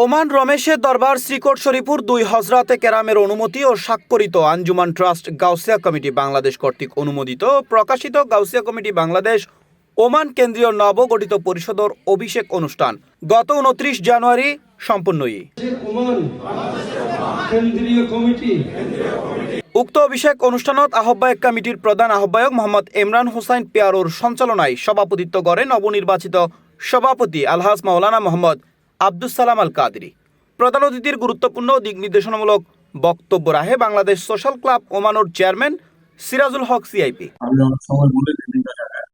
Oman রমেশের দরবার শ্রীকোট শরীফুর 2 হজরাতে কেরামের অনুমতি ও স্বাক্ষরিত আঞ্জুমান ট্রাস্ট গাউসিয়া কমিটি বাংলাদেশ কর্তৃক অনুমোদিত প্রকাশিত গাউসিয়া কমিটি বাংলাদেশ ওমান কেন্দ্রীয় নবগঠিত পরিষদের অভিষেক অনুষ্ঠান গত 29 জানুয়ারি সম্পন্ন। উক্ত অভিষেক অনুষ্ঠানত আহ্বায়ক কমিটির প্রধান আহ্বায়ক মোহাম্মদ ইমরান হোসাইন পেয়ারোর সঞ্চালনায় সভাপতিত্ব করেন নবনির্বাচিত সভাপতি আলহাজ মাওলানা মোহাম্মদ আব্দুস সালাম আল কাদরি। প্রধান অতিথির গুরুত্বপূর্ণ দিক নির্দেশনামূলক বক্তব্য রাখে বাংলাদেশ সোশ্যাল ক্লাব ওমানোর চেয়ারম্যান সিরাজুল হক সিআইপি। আমি অনেক সময় বলি বিভিন্ন জায়গায়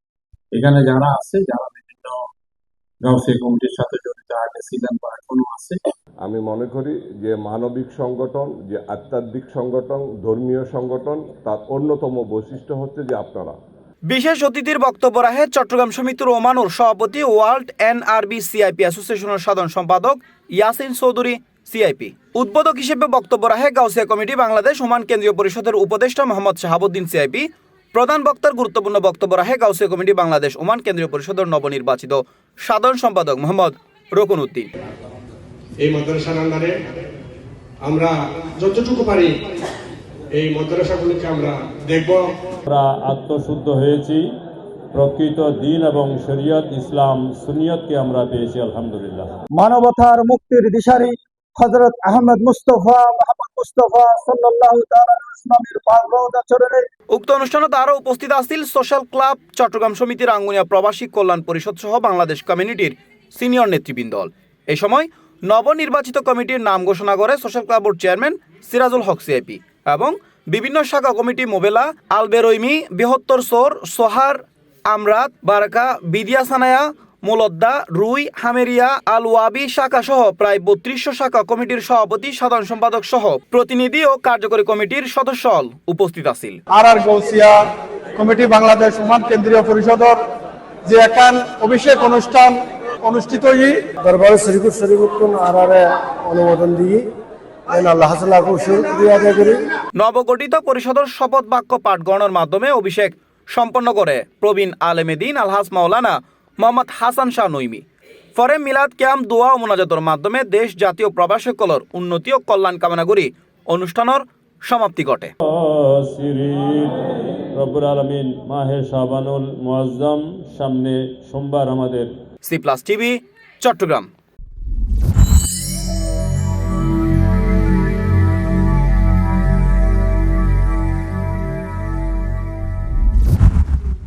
এখানে যারা আছে, যারা বিভিন্ন গাউসিয়া কমিটির সাথে জড়িত আগে ছিলেন বা এখনো আছে, আমি মনে করি যে মানবিক সংগঠন, যে আধ্যাত্মিক সংগঠন, ধর্মীয় সংগঠন, তার অন্যতম বৈশিষ্ট্য হচ্ছে যে আপনারা। বিশেষ অতিথির বক্তব্য রাখে চট্টগ্রাম সমিতির ওমানোর সভাপতি ওয়ার্ল্ড এনআরবি সিআইপি অ্যাসোসিয়েশনের সাধারণ সম্পাদক ইয়াসিন চৌধুরী সিআইপি। উদ্বোধক হিসেবে বক্তব্য রাখে গাউসিয়া কমিটি বাংলাদেশ ওমান কেন্দ্রীয় পরিষদের উপদেষ্টা মোহাম্মদ শাহাবুদ্দিন সিআইপি। প্রধান বক্তার গুরুত্বপূর্ণ বক্তব্য রাখে গাউসিয়া কমিটি বাংলাদেশ ওমান কেন্দ্রীয় পরিষদের নবনির্বাচিত সাধারণ সম্পাদক মোহাম্মদ রকুন উদ্দিন। এই মাদ্রাসার আন্ডারে আমরা যতটুকু পারি এই মাদ্রাসাগুলিকে আমরা দেখব। আমরা আত্মশুদ্ধ হয়েছি, প্রকৃত দ্বীন এবং শরীয়ত ইসলাম সুন্নিয়তকে আমরা পেয়েছি আলহামদুলিল্লাহ। মানবতার মুক্তির দিশারি হযরত আহমদ মুস্তফা মুহাম্মদ মুস্তফা সাল্লাল্লাহু তাআলা ইসলামের পাক রওজা চরণে। উক্ত অনুষ্ঠানত আরও উপস্থিত আছিল সোশ্যাল ক্লাব চট্টগ্রাম সমিতির আঙ্গুনিয়া প্রবাসী কল্যাণ পরিষদ সহ বাংলাদেশ কমিউনিটির সিনিয়র নেতৃবৃন্দ। এই সময় নবনির্বাচিত কমিটির নাম ঘোষণা করে সোশ্যাল ক্লাবের চেয়ারম্যান সিরাজুল হক সিআইপি এবং বিভিন্ন শাখা কমিটি মোবেলা, আলবেরইমি, বৃহত্তর সোর, সোহার, আমরাত, বারাকা, বিদিয়া সানায়া, মোলদ্দা, রুই, হামেরিয়া, আল ওয়াবি শাখা সহ প্রায় 3200 শাখা কমিটির সভাপতি, সাধারণ সম্পাদক সহ প্রতিনিধি ও কার্যকরী কমিটির সদস্য উপস্থিত আছিল। আর গাউসিয়া কমিটি বাংলাদেশ ওমান কেন্দ্রীয় পরিষদের যে একান অভিষেক অনুষ্ঠান অনুষ্ঠিত দরবার শ্রীকোট শরীফুর আরারে অনুমোদন দিয়ে নবগঠিত পরিষদের শপথ বাক্য পাঠ গ্রহণের মাধ্যমে অভিষেক সম্পন্ন করে প্রবীণ আলেমেদিন আলহাজ মাওলানা মোহাম্মদ হাসান শাহ নইমি। পরে মিলাদ ক্যাম্প, দোয়া ও মোনাজাতের মাধ্যমে দেশ জাতীয় প্রবাসকলের উন্নতি ও কল্যাণ কামনা করি অনুষ্ঠানের সমাপ্তি ঘটে। রব্বুল আলামিন মাহে শাবানুল মুআজ্জম সামনে সোমবার আমাদের সি+ টিভি চট্টগ্রাম।